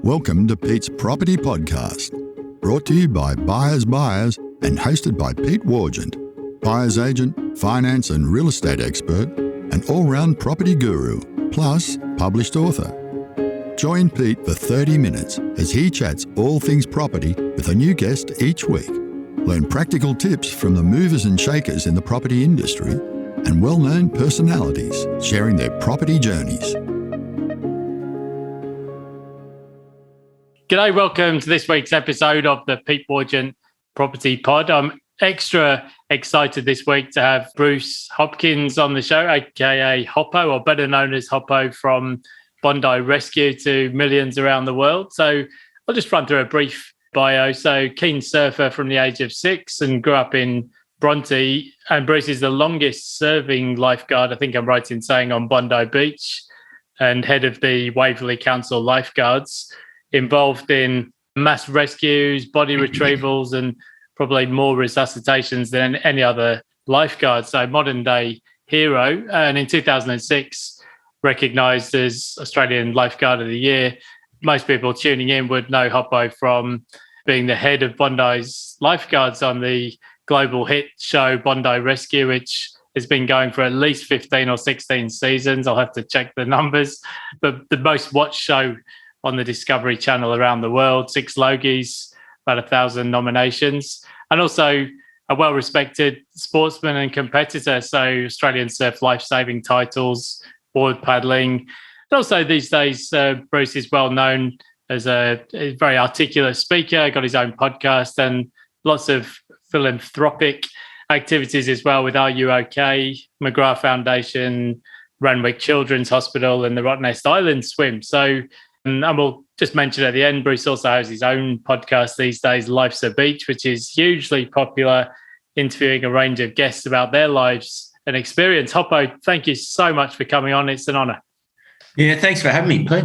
Welcome to Pete's Property Podcast, brought to you by Buyers and hosted by Pete Wargent, buyer's agent, finance and real estate expert, and all-round property guru, plus published author. Join Pete for 30 minutes as he chats all things property with a new guest each week. Learn practical tips from the movers and shakers in the property industry and well-known personalities sharing their property journeys. G'day, welcome to this week's episode of the Pete Wargent Property Pod. I'm extra excited this week to have Bruce Hopkins on the show, aka Hoppo, or better known as Hoppo from Bondi Rescue to millions around the world. So I'll just run through a brief bio. So keen surfer from the age of 6 and grew up in Bronte. And Bruce is the longest serving lifeguard, I think I'm right in saying, on Bondi Beach, and head of the Waverley Council Lifeguards, involved in mass rescues, body retrievals, and probably more resuscitations than any other lifeguard. So modern day hero. And in 2006, recognised as Australian Lifeguard of the Year. Most people tuning in would know Hoppo from being the head of Bondi's lifeguards on the global hit show Bondi Rescue, which has been going for at least 15 or 16 seasons. I'll have to check the numbers. But the most watched show on the Discovery Channel around the world, 6 Logies, about 1,000 nominations, and also a well-respected sportsman and competitor. So Australian surf life-saving titles, board paddling. And also these days, Bruce is well known as a very articulate speaker, got his own podcast and lots of philanthropic activities as well with Are You OK, McGrath Foundation, Ranwick Children's Hospital and the Rottnest Island Swim. So, and we'll just mention at the end, Bruce also has his own podcast these days, Life's a Beach, which is hugely popular, interviewing a range of guests about their lives and experience. Hoppo, thank you so much for coming on. It's an honour. Yeah, thanks for having me, Pete.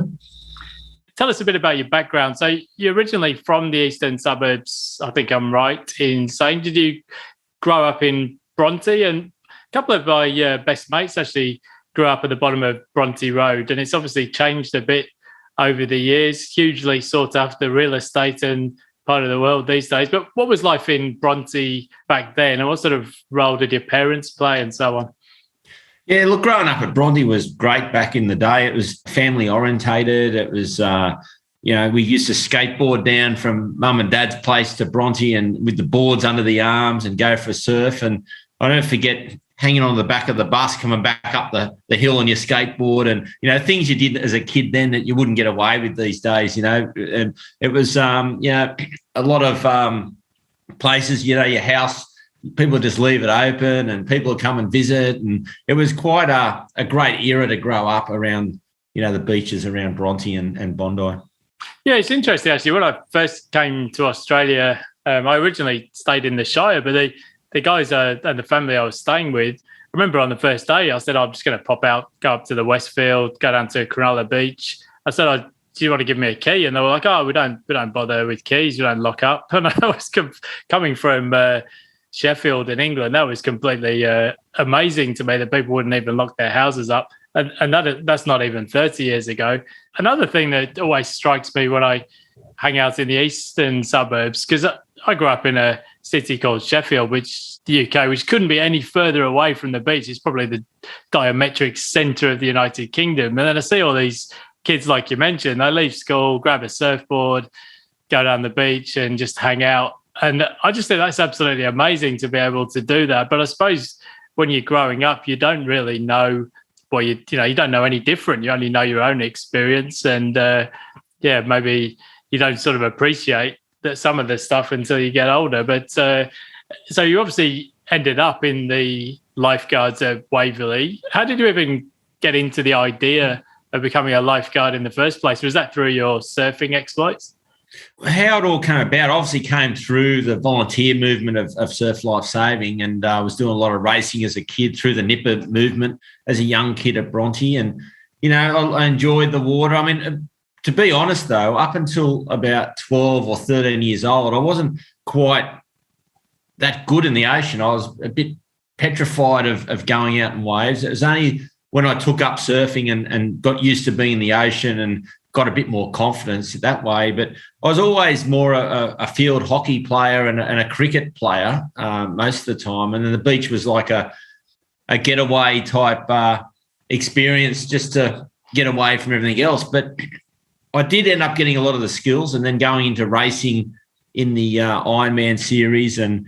Tell us a bit about your background. So you're originally from the eastern suburbs, I think I'm right in saying. Did you grow up in Bronte? And a couple of my best mates actually grew up at the bottom of Bronte Road, and it's obviously changed a bit over the years, hugely sought after real estate and part of the world these days. But what was life in Bronte back then, and what sort of role did your parents play and so on? Yeah, look, growing up at Bronte was great back in the day. It was family orientated. It was, we used to skateboard down from mum and dad's place to Bronte and with the boards under the arms and go for a surf. And I don't forget hanging on the back of the bus, coming back up the hill on your skateboard and, things you did as a kid then that you wouldn't get away with these days, and it was, a lot of places, your house, people just leave it open and people would come and visit. And it was quite a great era to grow up around, the beaches around Bronte and Bondi. Yeah, it's interesting, actually. When I first came to Australia, I originally stayed in the Shire, but the guys and the family I was staying with, I remember on the first day, I said, I'm just going to pop out, go up to the Westfield, go down to Cronulla Beach. I said, do you want to give me a key? And they were like, oh, we don't bother with keys. We don't lock up. And I was coming from Sheffield in England. That was completely amazing to me that people wouldn't even lock their houses up. And that's not even 30 years ago. Another thing that always strikes me when I hang out in the eastern suburbs, because I grew up in a city called Sheffield, the UK, which couldn't be any further away from the beach. It's probably the diametric centre of the United Kingdom. And then I see all these kids, like you mentioned, they leave school, grab a surfboard, go down the beach and just hang out. And I just think that's absolutely amazing to be able to do that. But I suppose when you're growing up, you don't really know, you don't know any different. You only know your own experience. And maybe you don't sort of appreciate that some of the stuff until you get older. But so you obviously ended up in the lifeguards at Waverley. How did you even get into the idea of becoming a lifeguard in the first place? Was that through your surfing exploits? How it all came about obviously came through the volunteer movement of surf life saving, and I was doing a lot of racing as a kid through the Nipper movement as a young kid at Bronte. And, I enjoyed the water. I mean, to be honest, though, up until about 12 or 13 years old, I wasn't quite that good in the ocean. I was a bit petrified of going out in waves. It was only when I took up surfing and got used to being in the ocean and got a bit more confidence that way. But I was always more a field hockey player and a cricket player most of the time. And then the beach was like a getaway type experience just to get away from everything else. But I did end up getting a lot of the skills and then going into racing in the Ironman series. And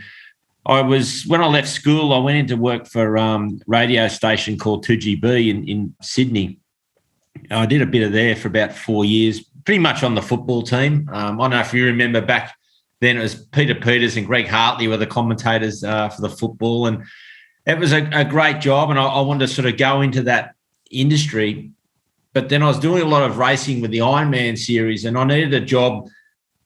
when I left school, I went into work for a radio station called 2GB in Sydney. I did a bit of there for about 4 years, pretty much on the football team. I don't know if you remember back then, it was Peter Peters and Greg Hartley were the commentators for the football. And it was a great job, and I wanted to sort of go into that industry. But then I was doing a lot of racing with the Ironman series, and I needed a job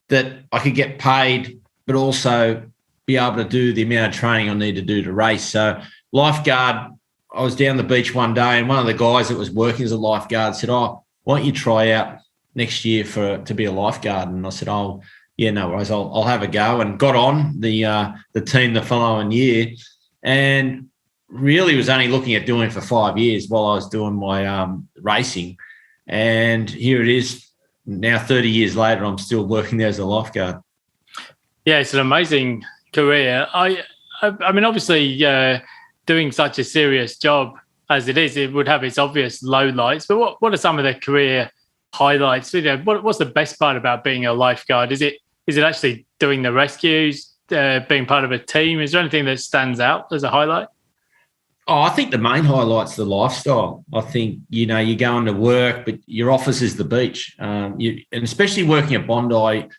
that I could get paid but also be able to do the amount of training I need to do to race. So lifeguard, I was down the beach one day and one of the guys that was working as a lifeguard said, why don't you try out next year to be a lifeguard? And I said, yeah, no worries, I'll have a go, and got on the team the following year, and really was only looking at doing it for 5 years while I was doing my racing. And here it is now 30 years later, I'm still working there as a lifeguard. Yeah, it's an amazing career. I mean, obviously, doing such a serious job as it is, it would have its obvious lowlights. But what are some of the career highlights? What's the best part about being a lifeguard? Is it actually doing the rescues, being part of a team? Is there anything that stands out as a highlight? Oh, I think the main highlight's the lifestyle. I think, you're going to work, but your office is the beach. And especially working at Bondi,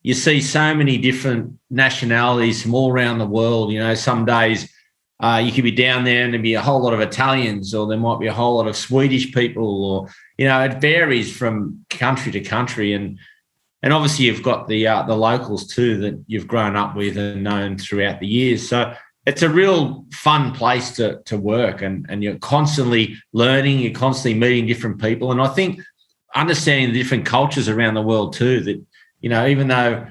you see so many different nationalities from all around the world. Some days you could be down there and there'd be a whole lot of Italians, or there might be a whole lot of Swedish people, or, it varies from country to country. And obviously you've got the locals too that you've grown up with and known throughout the years. So it's a real fun place to work, and you're constantly learning, you're constantly meeting different people. And I think understanding the different cultures around the world too, that, even though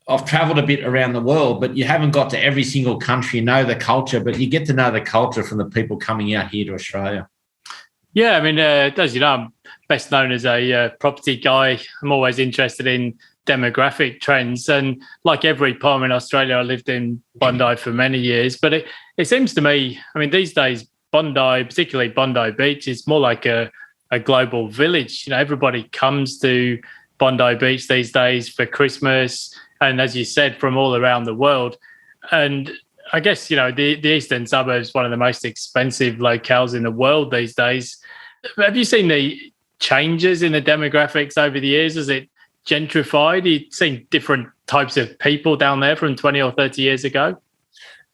I've travelled a bit around the world, but you haven't got to every single country, know the culture, but you get to know the culture from the people coming out here to Australia. Yeah, I mean, as you know, I'm best known as a property guy. I'm always interested in demographic trends, and like every palm in Australia, I lived in Bondi for many years. But it seems to me, I mean, these days Bondi, particularly Bondi Beach, is more like a global village. Everybody comes to Bondi Beach these days for Christmas, and as you said, from all around the world. And I guess the eastern suburbs is one of the most expensive locales in the world these days. Have you seen the changes in the demographics over the years? Is it gentrified? You've seen different types of people down there from 20 or 30 years ago?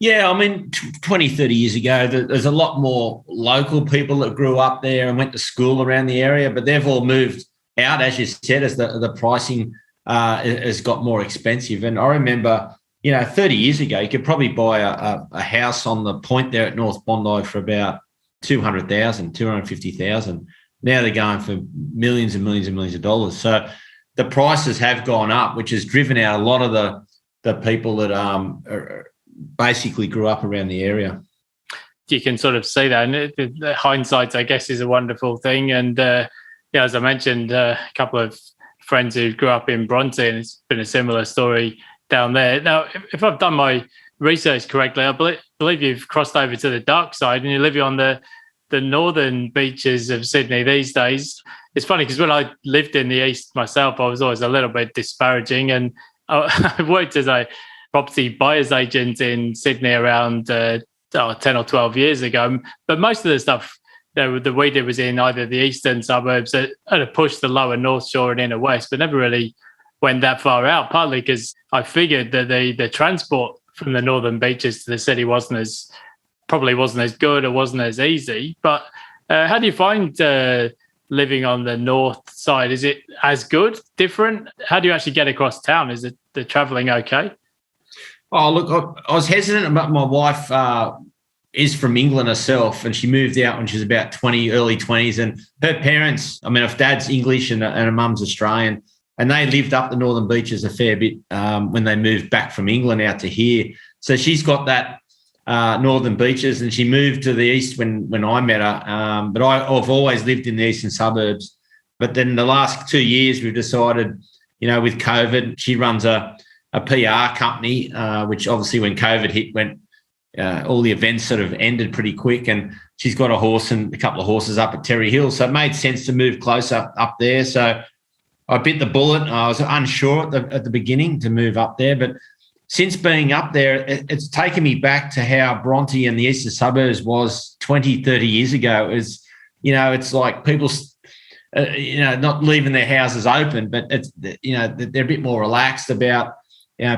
Yeah, I mean, 20, 30 years ago, there's a lot more local people that grew up there and went to school around the area, but they've all moved out, as you said, as the pricing has got more expensive. And I remember, 30 years ago, you could probably buy a house on the point there at North Bondi for about $200,000, $250,000. Now they're going for millions and millions and millions of dollars. So the prices have gone up, which has driven out a lot of the people that basically grew up around the area. You can sort of see that. And the hindsight, I guess, is a wonderful thing. And as I mentioned, a couple of friends who grew up in Bronte, and it's been a similar story down there. Now, if I've done my research correctly, I believe you've crossed over to the dark side and you live on the northern beaches of Sydney these days. It's funny because when I lived in the east myself, I was always a little bit disparaging, and I worked as a property buyer's agent in Sydney around 10 or 12 years ago. But most of the stuff that we did was in either the eastern suburbs at a push the lower North Shore and inner west, but never really went that far out, partly because I figured that the transport from the northern beaches to the city wasn't as good or wasn't as easy. But how do you find living on the north side? Is it as good, different? How do you actually get across town? Is the travelling okay? Oh, look, I was hesitant, but my wife is from England herself, and she moved out when she was about 20, early 20s. And her parents, I mean, her dad's English and her mum's Australian, and they lived up the northern beaches a fair bit when they moved back from England out to here. So she's got that northern beaches, and she moved to the east when I met her. But I've always lived in the eastern suburbs. But then the last 2 years, we've decided, with COVID, she runs a PR company, which obviously when COVID hit, all the events sort of ended pretty quick, and she's got a horse and a couple of horses up at Terry Hill. So it made sense to move closer up there. So I bit the bullet. I was unsure at the beginning to move up there, but since being up there, it's taken me back to how Bronte and the eastern suburbs was 20, 30 years ago. It's like people, not leaving their houses open, but they're a bit more relaxed about,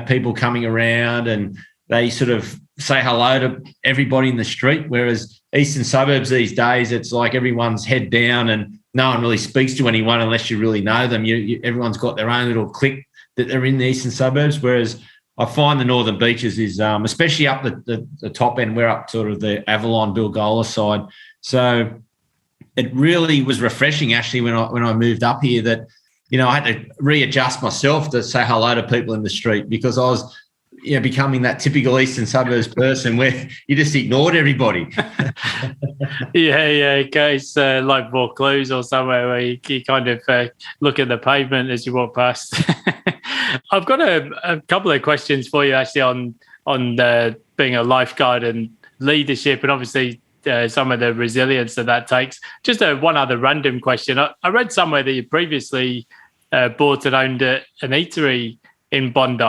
people coming around, and they sort of say hello to everybody in the street. Whereas eastern suburbs these days, it's like everyone's head down and no one really speaks to anyone unless you really know them. Everyone's got their own little clique that they're in the eastern suburbs. Whereas I find the northern beaches is, especially up the top end, we're up sort of the Avalon, Bilgola side. So it really was refreshing actually when I moved up here that, I had to readjust myself to say hello to people in the street, because I was, becoming that typical eastern suburbs person where you just ignored everybody. Yeah. It's like Vaucluse or somewhere where you kind of look at the pavement as you walk past. I've got a couple of questions for you actually on being a lifeguard and leadership, and obviously some of the resilience that takes. Just one other random question. I read somewhere that you previously bought and owned an eatery in Bondi.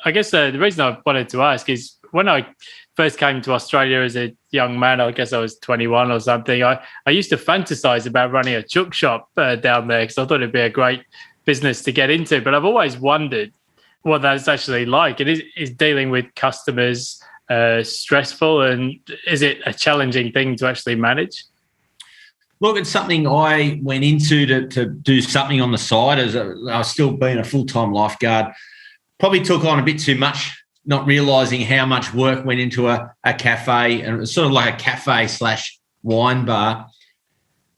I guess the reason I wanted to ask is when I first came to Australia as a young man, I guess I was 21 or something, I used to fantasize about running a chook shop down there because I thought it'd be a great business to get into. But I've always wondered what that's actually like. Is dealing with customers stressful, and is it a challenging thing to actually manage? Look, it's something I went into to do something on the side as I was still being a full-time lifeguard. Probably took on a bit too much, not realising how much work went into a cafe, and it was sort of like a cafe/wine bar.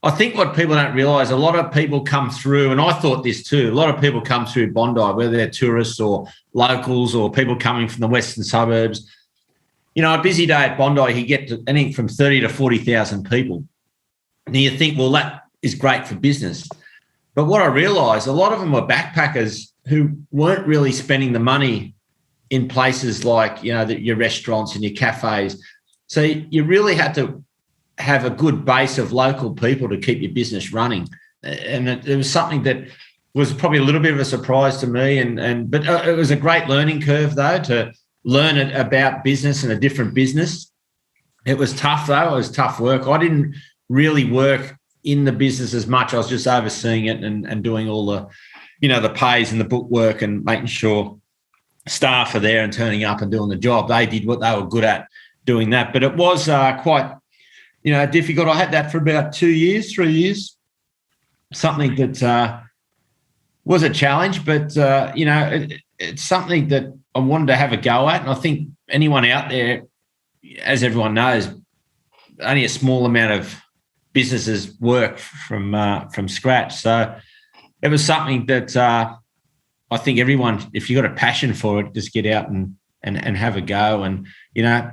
I think what people don't realise, a lot of people come through, and I thought this too, a lot of people come through Bondi, whether they're tourists or locals or people coming from the western suburbs. A busy day at Bondi, you get to anything from 30 to 40,000 people. And you think, well, that is great for business. But what I realised, a lot of them were backpackers who weren't really spending the money in places like, your restaurants and your cafes. So you really had to have a good base of local people to keep your business running. And it was something that was probably a little bit of a surprise to me. But it was a great learning curve, though, to learn about business and a different business. It was tough, though. It was tough work. I didn't really work in the business as much. I was just overseeing it and doing all the the pays and the bookwork and making sure staff are there and turning up and doing the job. They did what they were good at, doing that. But it was quite, difficult. I had that for about 3 years, something that was a challenge, but, it's something that I wanted to have a go at. And I think anyone out there, as everyone knows, only a small amount of businesses work from scratch. So it was something that I think everyone, if you've got a passion for it, just get out and have a go. And,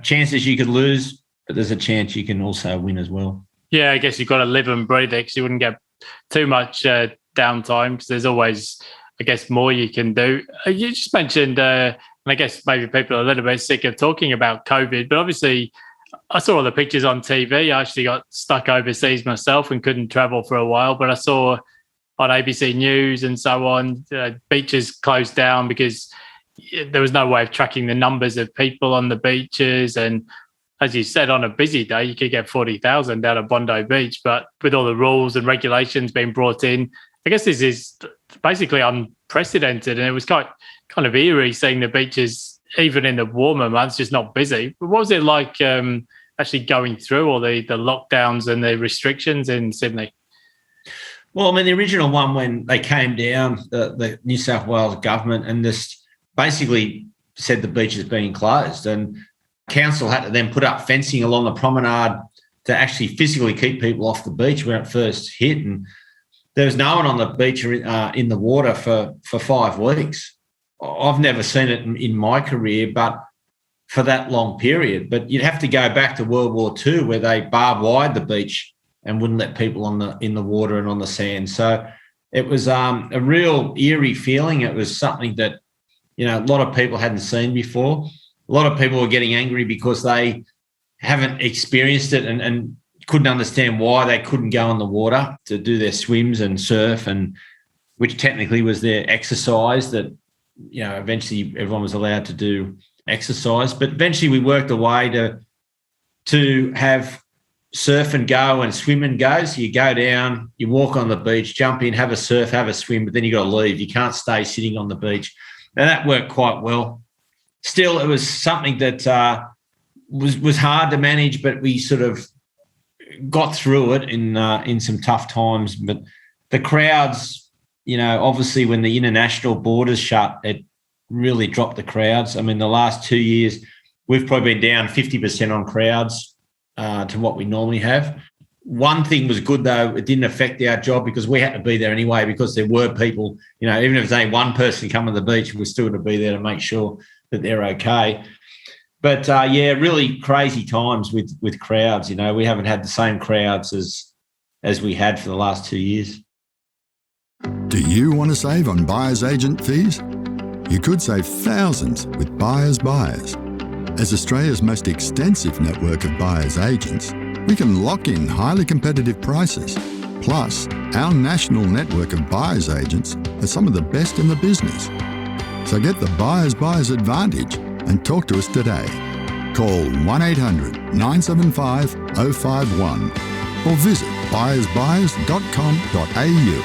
chances you could lose, but there's a chance you can also win as well. Yeah, I guess you've got to live and breathe it because you wouldn't get too much downtime because there's always, I guess, more you can do. You just mentioned, and I guess maybe people are a little bit sick of talking about COVID, but obviously I saw all the pictures on TV. I actually got stuck overseas myself and couldn't travel for a while, but I saw on ABC News and so on, beaches closed down because there was no way of tracking the numbers of people on the beaches. And as you said, on a busy day, you could get 40,000 down at Bondi Beach. But with all the rules and regulations being brought in, I guess this is basically unprecedented. And it was kind of eerie seeing the beaches, even in the warmer months, just not busy. But what was it like actually going through all the lockdowns and the restrictions in Sydney? Well, the original one when they came down, the New South Wales government, and this basically said the beach is being closed, and council had to then put up fencing along the promenade to actually physically keep people off the beach where it first hit. And there was no one on the beach or in the water for 5 weeks. I've never seen it in my career, but for that long period. But you'd have to go back to World War II where they barbed wired the beach and wouldn't let people in the water and on the sand. So It was a real eerie feeling. It was something that, a lot of people hadn't seen before. A lot of people were getting angry because they haven't experienced it and couldn't understand why they couldn't go in the water to do their swims and surf, and which technically was their exercise that, eventually everyone was allowed to do exercise. But eventually we worked a way to have surf and go and swim and go. So you go down, you walk on the beach, jump in, have a surf, have a swim, but then you got to leave. You can't stay sitting on the beach. Now that worked quite well. Still, it was something that was hard to manage, but we sort of got through it in some tough times. But the crowds, obviously when the international borders shut, it really dropped the crowds. I mean, the last 2 years, we've probably been down 50% on crowds to what we normally have. One thing was good, though, it didn't affect our job because we had to be there anyway, because there were people, even if there's only one person coming to the beach, we're still going to be there to make sure that they're okay. But, really crazy times with crowds. We haven't had the same crowds as we had for the last 2 years. Do you want to save on buyer's agent fees? You could save thousands with Buyers Buyers. As Australia's most extensive network of buyer's agents, we can lock in highly competitive prices. Plus, our national network of buyer's agents are some of the best in the business. So get the Buyers Buyers advantage and talk to us today. Call 1-800-975-051 or visit buyersbuyers.com.au.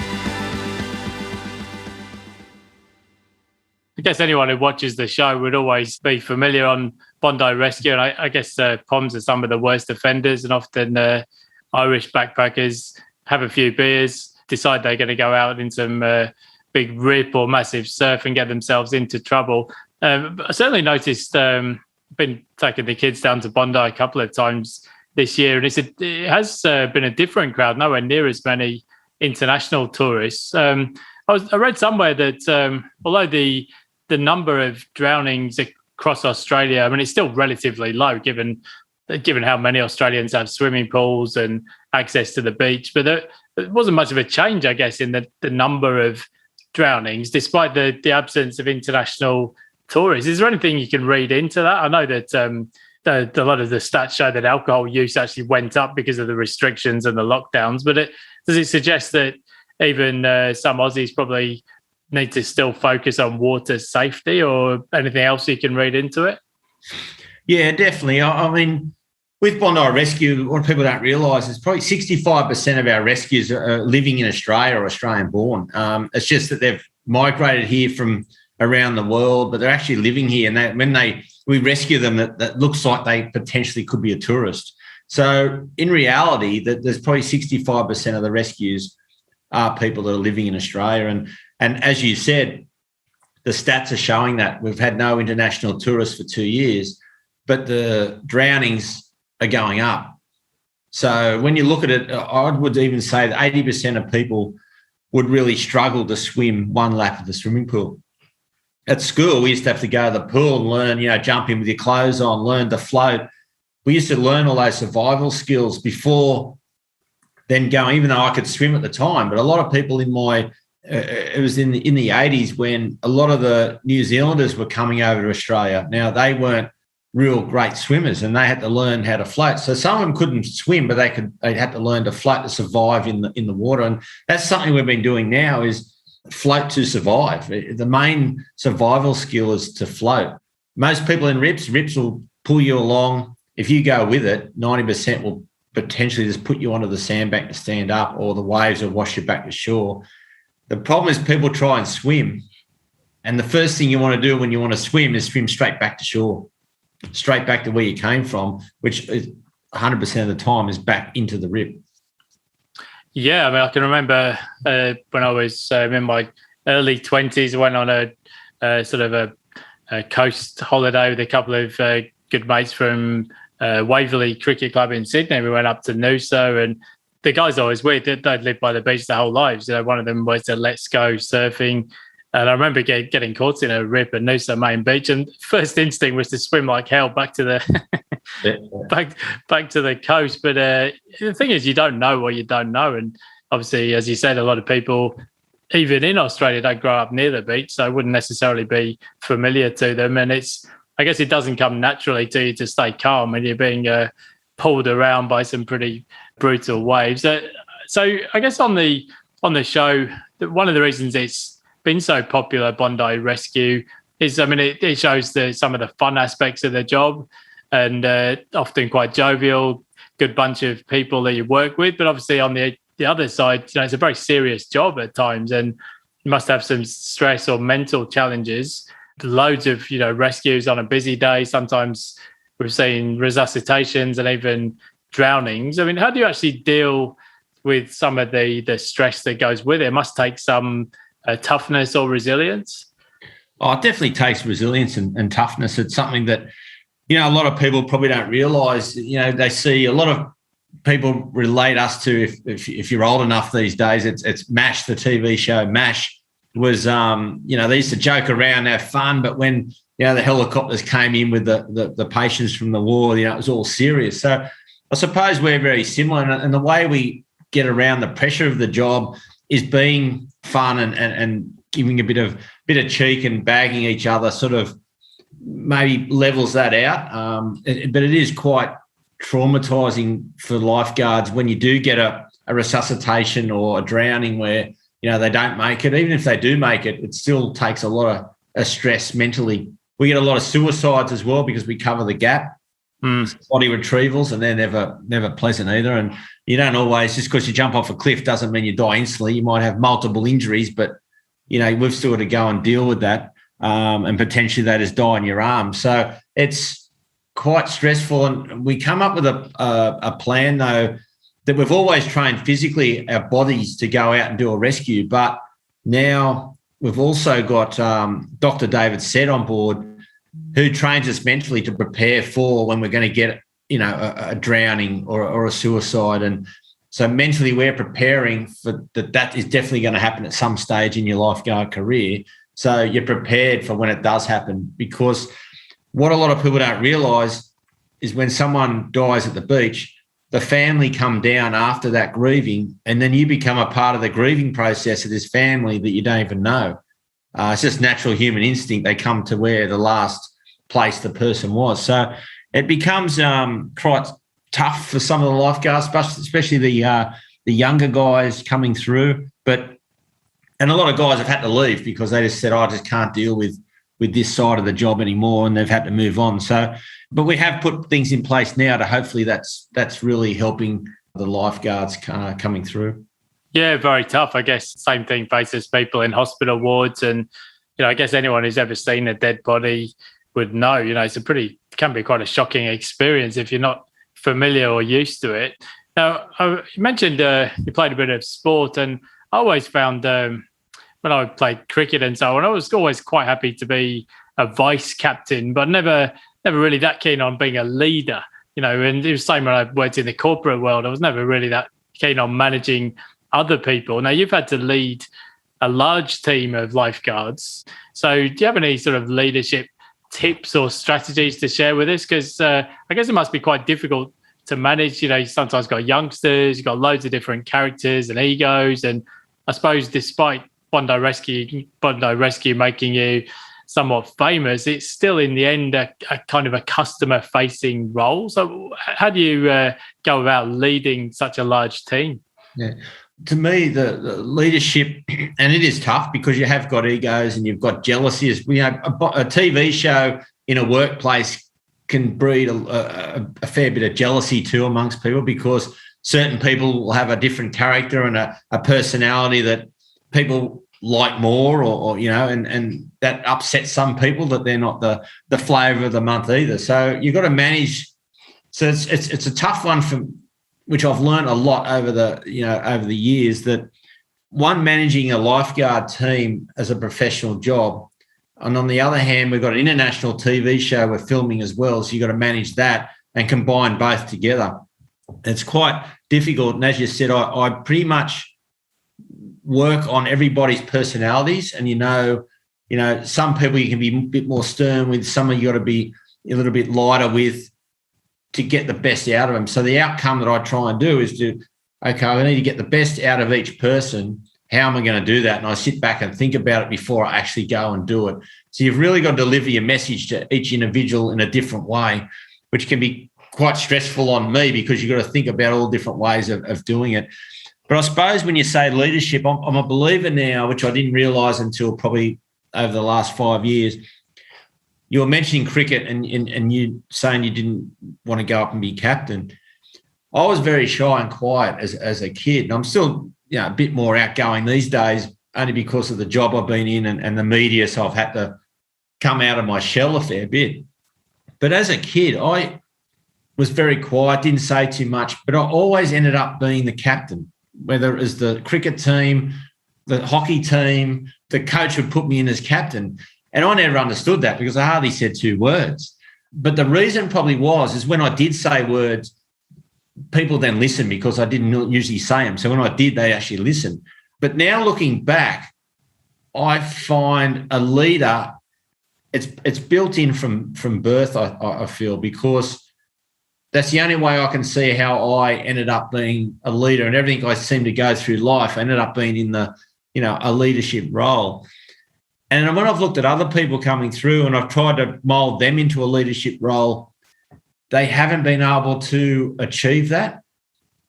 I guess anyone who watches the show would always be familiar on Bondi Rescue, and I guess Poms are some of the worst offenders, and often Irish backpackers have a few beers, decide they're going to go out in some big rip or massive surf and get themselves into trouble. I certainly noticed, been taking the kids down to Bondi a couple of times this year, and it has been a different crowd, nowhere near as many international tourists. I read somewhere that although the number of drownings across Australia, I mean, it's still relatively low given how many Australians have swimming pools and access to the beach. But there wasn't much of a change, I guess, in the number of drownings, despite the absence of international tourists. Is there anything you can read into that? I know that a lot of the stats show that alcohol use actually went up because of the restrictions and the lockdowns. But does it suggest that even some Aussies probably need to still focus on water safety, or anything else you can read into it? Yeah, definitely. I mean, with Bondi Rescue, what people don't realise is probably 65% of our rescues are living in Australia or Australian-born. It's just that they've migrated here from around the world, but they're actually living here. And when we rescue them, that looks like they potentially could be a tourist. So in reality, there's probably 65% of the rescues are people that are living in Australia. And as you said, the stats are showing that we've had no international tourists for 2 years, but the drownings are going up. So when you look at it, I would even say that 80% of people would really struggle to swim one lap of the swimming pool. At school, we used to have to go to the pool and learn, jump in with your clothes on, learn to float. We used to learn all those survival skills before then going, even though I could swim at the time. But a lot of people it was in the 80s when a lot of the New Zealanders were coming over to Australia. Now, they weren't real great swimmers and they had to learn how to float. So some of them couldn't swim, but they had to learn to float to survive in the water. And that's something we've been doing now, is float to survive. The main survival skill is to float. Most people in rips will pull you along. If you go with it, 90% will potentially just put you onto the sandbank to stand up, or the waves will wash you back to shore. The problem is people try and swim, and the first thing you want to do when you want to swim is swim straight back to shore, straight back to where you came from, which is 100% of the time is back into the rip. Yeah, I mean, I can remember when I was in my early 20s, I went on a sort of a coast holiday with a couple of good mates from Waverley Cricket Club in Sydney. We went up to Noosa, and the guys are always weird. They'd lived by the beach their whole lives. One of them was a let's go surfing. And I remember getting caught in a rip at Noosa main beach, and first instinct was to swim like hell back to the back to the coast. But the thing is, you don't know what you don't know, and obviously, as you said, a lot of people even in Australia, don't grow up near the beach, so it wouldn't necessarily be familiar to them. And I guess it doesn't come naturally to you to stay calm when you're being pulled around by some pretty brutal waves. So I guess on the show, one of the reasons it's been so popular, Bondi Rescue, is, I mean, it shows some of the fun aspects of the job, and often quite jovial, good bunch of people that you work with. But obviously on the other side, it's a very serious job at times, and you must have some stress or mental challenges. Loads of rescues on a busy day. Sometimes we've seen resuscitations and even drownings. I mean, how do you actually deal with some of the stress that goes with it? It must take some toughness or resilience. Oh, it definitely takes resilience and toughness. It's something that, a lot of people probably don't realise. They see a lot of people relate us to, if you're old enough these days, it's MASH, the TV show. MASH was, they used to joke around, have fun, but when, the helicopters came in with the patients from the war, it was all serious. So I suppose we're very similar, and the way we get around the pressure of the job is being fun and giving a bit of cheek and bagging each other, sort of maybe levels that out. But it is quite traumatizing for lifeguards when you do get a resuscitation or a drowning where, they don't make it. Even if they do make it, it still takes a lot of stress mentally. We get a lot of suicides as well because we cover the gap. Body retrievals, and they're never pleasant either. And you don't always, just because you jump off a cliff doesn't mean you die instantly. You might have multiple injuries, but we've still got to go and deal with that, and potentially that is die in your arm. So it's quite stressful. And we come up with a plan though that we've always trained physically our bodies to go out and do a rescue, but now we've also got Dr. David Sett on board, who trains us mentally to prepare for when we're going to get, a drowning or a suicide. And so mentally we're preparing for that is definitely going to happen at some stage in your lifeguard career. So you're prepared for when it does happen, because what a lot of people don't realise is when someone dies at the beach, the family come down after that grieving, and then you become a part of the grieving process of this family that you don't even know. It's just natural human instinct. They come to where the last place the person was. So it becomes quite tough for some of the lifeguards, especially the younger guys coming through. And a lot of guys have had to leave because they just said, I just can't deal with this side of the job anymore, and they've had to move on. So, but we have put things in place now to hopefully that's really helping the lifeguards coming through. Yeah, very tough. I guess same thing faces people in hospital wards, and I guess anyone who's ever seen a dead body would know. Can be quite a shocking experience if you're not familiar or used to it. Now, you mentioned you played a bit of sport, and I always found when I played cricket and so on, I was always quite happy to be a vice captain, but never really that keen on being a leader. And it was the same when I worked in the corporate world. I was never really that keen on managing other people. Now, you've had to lead a large team of lifeguards. So do you have any sort of leadership tips or strategies to share with us? Because I guess it must be quite difficult to manage. You sometimes got youngsters, you've got loads of different characters and egos. And I suppose despite Bondi Rescue making you somewhat famous, it's still in the end a kind of a customer-facing role. So how do you go about leading such a large team? Yeah. To me, the leadership, and it is tough because you have got egos and you've got jealousy. A TV show in a workplace can breed a fair bit of jealousy too amongst people, because certain people will have a different character and a personality that people like more, and that upsets some people that they're not the flavour of the month either. So you've got to manage. So it's a tough one for. Which I've learned a lot over the years, that one, managing a lifeguard team as a professional job, and on the other hand, we've got an international TV show we're filming as well, so you've got to manage that and combine both together. It's quite difficult, and as you said, I pretty much work on everybody's personalities, and some people you can be a bit more stern with, some of you got to be a little bit lighter with, to get the best out of them. So the outcome that I try and do is I need to get the best out of each person. how am I going to do that? And I sit back and think about it before I actually go and do it. So you've really got to deliver your message to each individual in a different way, which can be quite stressful on me because you've got to think about all different ways of doing it. But I suppose when you say leadership, I'm a believer now, which I didn't realise until probably over the last 5 years. You were mentioning cricket and you saying you didn't want to go up and be captain. I was very shy and quiet as a kid. And I'm still a bit more outgoing these days, only because of the job I've been in and the media, so I've had to come out of my shell a fair bit. But as a kid, I was very quiet, didn't say too much, but I always ended up being the captain, whether it was the cricket team, the hockey team, the coach would put me in as captain. And I never understood that because I hardly said 2 words. But the reason probably is when I did say words, people then listened because I didn't usually say them. So when I did, they actually listened. But now looking back, I find a leader, it's built in from birth, I feel, because that's the only way I can see how I ended up being a leader, and everything I seem to go through life, I ended up being in a leadership role. And when I've looked at other people coming through and I've tried to mould them into a leadership role, they haven't been able to achieve that.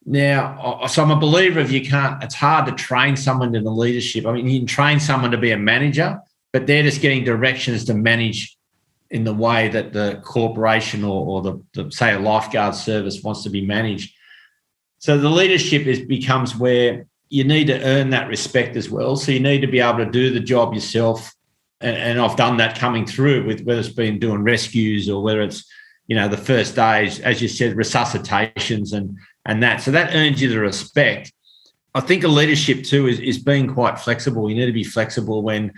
Now, so I'm a believer it's hard to train someone in the leadership. I mean, you can train someone to be a manager, but they're just getting directions to manage in the way that the corporation or the say a lifeguard service wants to be managed. So the leadership becomes where you need to earn that respect as well. So you need to be able to do the job yourself. And I've done that coming through with whether it's been doing rescues or whether it's, the first days, as you said, resuscitations and that. So that earns you the respect. I think a leadership too is being quite flexible. You need to be flexible when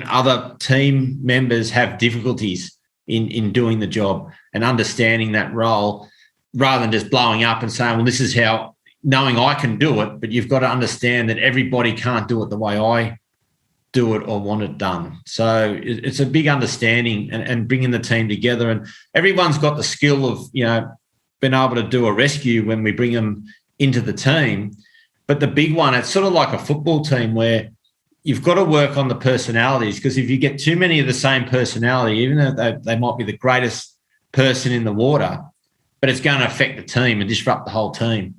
other team members have difficulties in doing the job and understanding that role rather than just blowing up and saying, well, this is how, knowing I can do it, but you've got to understand that everybody can't do it the way I do it or want it done. So it's a big understanding and bringing the team together. And everyone's got the skill of, being able to do a rescue when we bring them into the team. But the big one, it's sort of like a football team where you've got to work on the personalities, because if you get too many of the same personality, even though they might be the greatest person in the water, but it's going to affect the team and disrupt the whole team.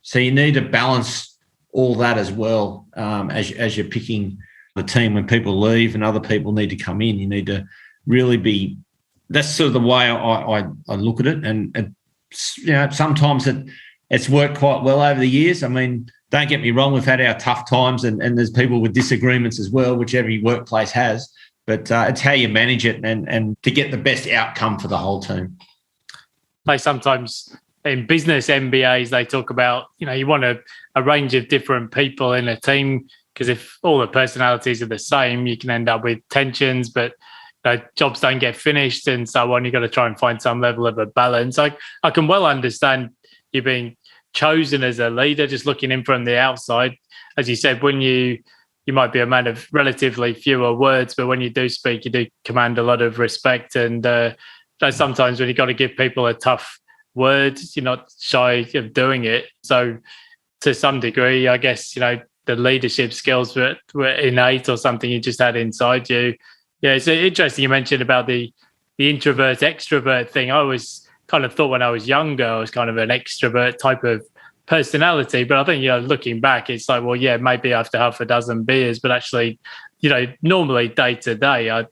So you need to balance all that as well as you're picking the team. When people leave and other people need to come in, you need to really be, that's sort of the way I look at it. And sometimes it's worked quite well over the years. I mean, don't get me wrong, we've had our tough times and there's people with disagreements as well, which every workplace has, but it's how you manage it and to get the best outcome for the whole team. Like sometimes in business MBAs, they talk about, you want a range of different people in a team, because if all the personalities are the same, you can end up with tensions, but jobs don't get finished and so on. You've got to try and find some level of a balance. I can well understand you being chosen as a leader, just looking in from the outside. As you said, when you might be a man of relatively fewer words, but when you do speak, you do command a lot of respect. And sometimes when you've got to give people a tough word, you're not shy of doing it. So to some degree, I guess, the leadership skills were innate or something you just had inside you. Yeah, it's interesting you mentioned about the introvert extrovert thing. I always kind of thought when I was younger I was kind of an extrovert type of personality, but I think looking back it's like, well, yeah, maybe after half a dozen beers, but actually normally day to day I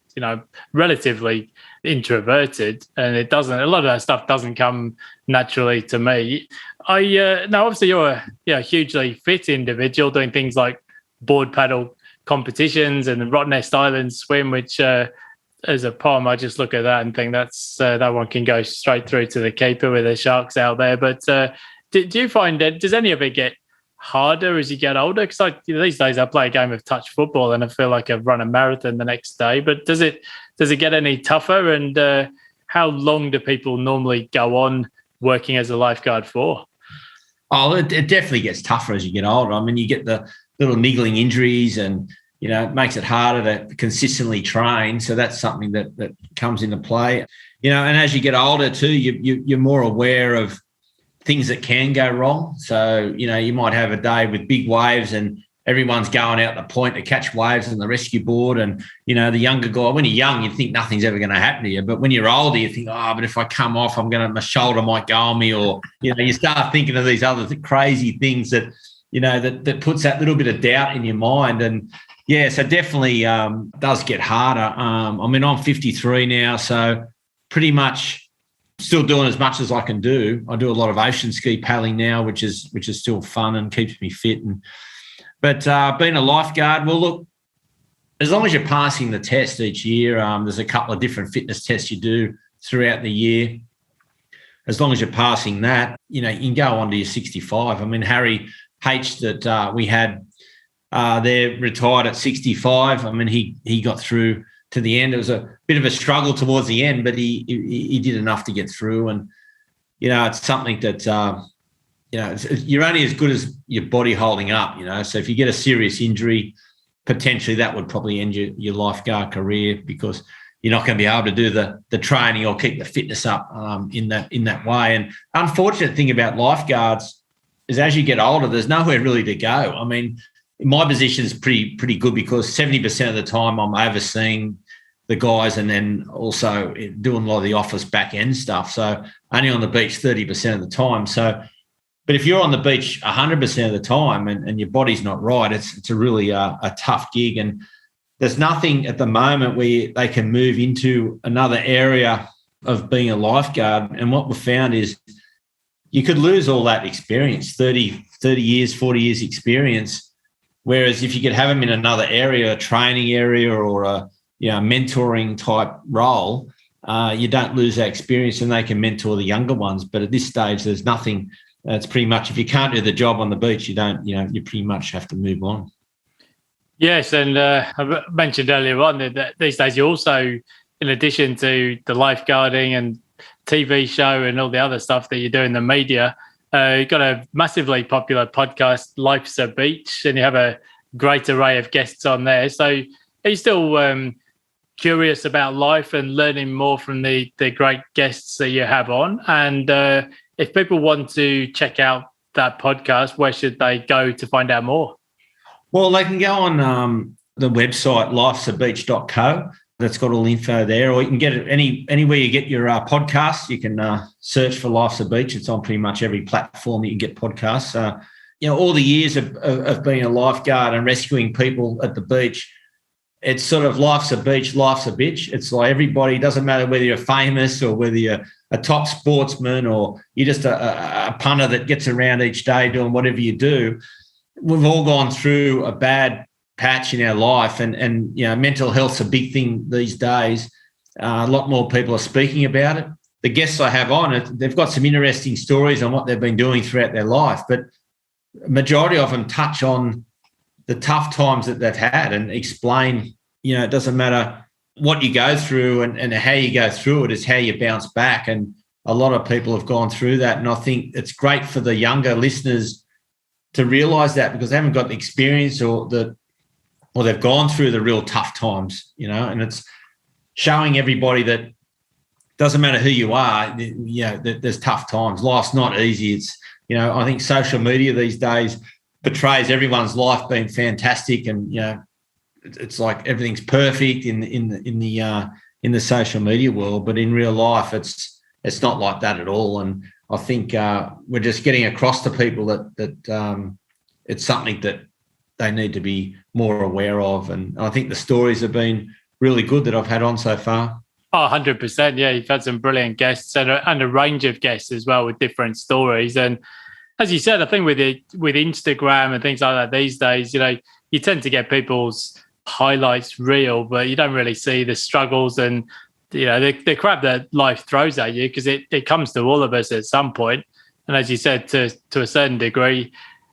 relatively introverted, and a lot of that stuff doesn't come naturally to me. Now obviously you're a hugely fit individual doing things like board paddle competitions and the Rottnest Island swim, which as a POM, I just look at that and think that one can go straight through to the keeper with the sharks out there. But do you find that, does any of it get harder as you get older? Because these days I play a game of touch football and I feel like I've run a marathon the next day. But does it get any tougher? And how long do people normally go on working as a lifeguard for? Oh, it definitely gets tougher as you get older. I mean, you get the little niggling injuries and, it makes it harder to consistently train. So that's something that comes into play. And as you get older too, you're more aware of things that can go wrong. So, you might have a day with big waves and everyone's going out the point to catch waves on the rescue board. And, you know, the younger guy, when you're young, you think nothing's ever going to happen to you. But when you're older, you think, but if I come off, my shoulder might go on me. Or, you know, you start thinking of these other crazy things that, you know, that puts that little bit of doubt in your mind. And, yeah, so definitely does get harder. I mean, I'm 53 now, so pretty much still doing as much as I can do. I do a lot of ocean ski paddling now, which is still fun and keeps me fit. But being a lifeguard, well, look, as long as you're passing the test each year, there's a couple of different fitness tests you do throughout the year. As long as you're passing that, you know, you can go on to your 65. I mean, Harry H that we had there retired at 65. I mean, he got through to the end. It was a bit of a struggle towards the end, but he did enough to get through. And, you know, it's something that, you know, you're only as good as your body holding up, you know. So if you get a serious injury, potentially that would probably end your lifeguard career, because you're not going to be able to do the training or keep the fitness up in that way. And unfortunate thing about lifeguards is as you get older, there's nowhere really to go. I mean, my position is pretty good because 70% of the time I'm overseeing the guys and then also doing a lot of the office back end stuff. So only on the beach 30% of the time. So, but if you're on the beach 100% of the time and your body's not right, it's a really a tough gig. And there's nothing at the moment where they can move into another area of being a lifeguard. And what we've found is you could lose all that experience, 30 years, 40 years experience. Whereas if you could have them in another area, a training area or a mentoring type role, you don't lose that experience and they can mentor the younger ones. But at this stage, there's nothing. It's pretty much if you can't do the job on the beach, you pretty much have to move on. Yes, and I mentioned earlier on that these days you also, in addition to the lifeguarding and TV show and all the other stuff that you do in the media, you've got a massively popular podcast, Life's a Beach, and you have a great array of guests on there. So are you still curious about life and learning more from the great guests that you have on? And if people want to check out that podcast, where should they go to find out more? Well, they can go on the website, lifesabeach.co. That's got all the info there, or you can get it anywhere you get your podcasts. You can search for Life's a Beach. It's on pretty much every platform that you can get podcasts. All the years of being a lifeguard and rescuing people at the beach, it's sort of life's a beach, life's a bitch. It's like everybody, doesn't matter whether you're famous or whether you're a top sportsman or you're just a punter that gets around each day doing whatever you do. We've all gone through a bad patch in our life, and mental health's a big thing these days. A lot more people are speaking about it. The guests I have on it, they've got some interesting stories on what they've been doing throughout their life, but a majority of them touch on the tough times that they've had and explain, it doesn't matter what you go through and how you go through it, is how you bounce back. And a lot of people have gone through that. And I think it's great for the younger listeners to realise that, because they haven't got the experience or they've gone through the real tough times, and it's showing everybody that doesn't matter who you are, there's tough times. Life's not easy. It's, I think social media these days portrays everyone's life being fantastic, and it's like everything's perfect in the social media world, but in real life it's not like that at all. And I think we're just getting across to people that it's something that they need to be more aware of. And I think the stories have been really good that I've had on so far. Oh, 100%. Yeah, you've had some brilliant guests and a range of guests as well with different stories. And as you said, I think with Instagram and things like that these days, you tend to get people's highlights reel, but you don't really see the struggles and the crap that life throws at you, because it comes to all of us at some point. And as you said, to a certain degree,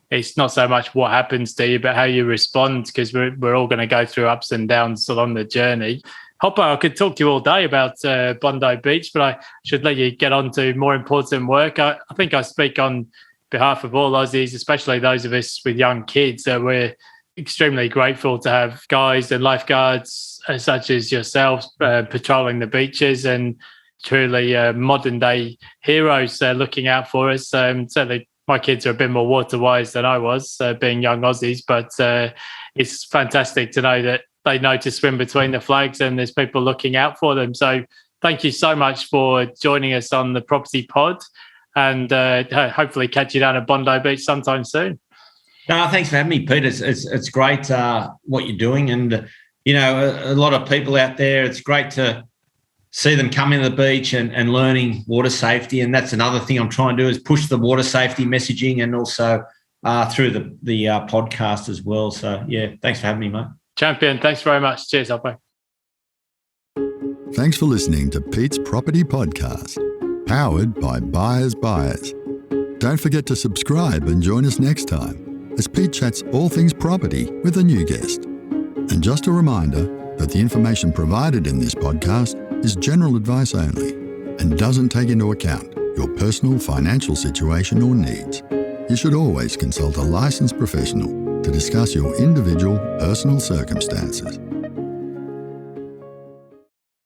it's not so much what happens to you, but how you respond, because we're all going to go through ups and downs along the journey. Hoppo, I could talk to you all day about Bondi Beach, but I should let you get on to more important work. I think I speak on behalf of all Aussies, especially those of us with young kids, that we're extremely grateful to have guys and lifeguards such as yourselves patrolling the beaches, and truly modern day heroes looking out for us. Certainly my kids are a bit more water wise than I was, being young Aussies, but it's fantastic to know that they know to swim between the flags and there's people looking out for them. So thank you so much for joining us on the Property Pod, and hopefully catch you down at Bondi Beach sometime soon. No, thanks for having me, Pete. It's great what you're doing, and a lot of people out there. It's great to see them coming to the beach and learning water safety, and that's another thing I'm trying to do is push the water safety messaging, and also through the podcast as well. So yeah, thanks for having me, mate. Champion, thanks very much. Cheers, Hoppo. Thanks for listening to Pete's Property Podcast, powered by Buyers. Don't forget to subscribe and join us next time as Pete chats all things property with a new guest. And just a reminder that the information provided in this podcast is general advice only and doesn't take into account your personal financial situation or needs. You should always consult a licensed professional to discuss your individual personal circumstances.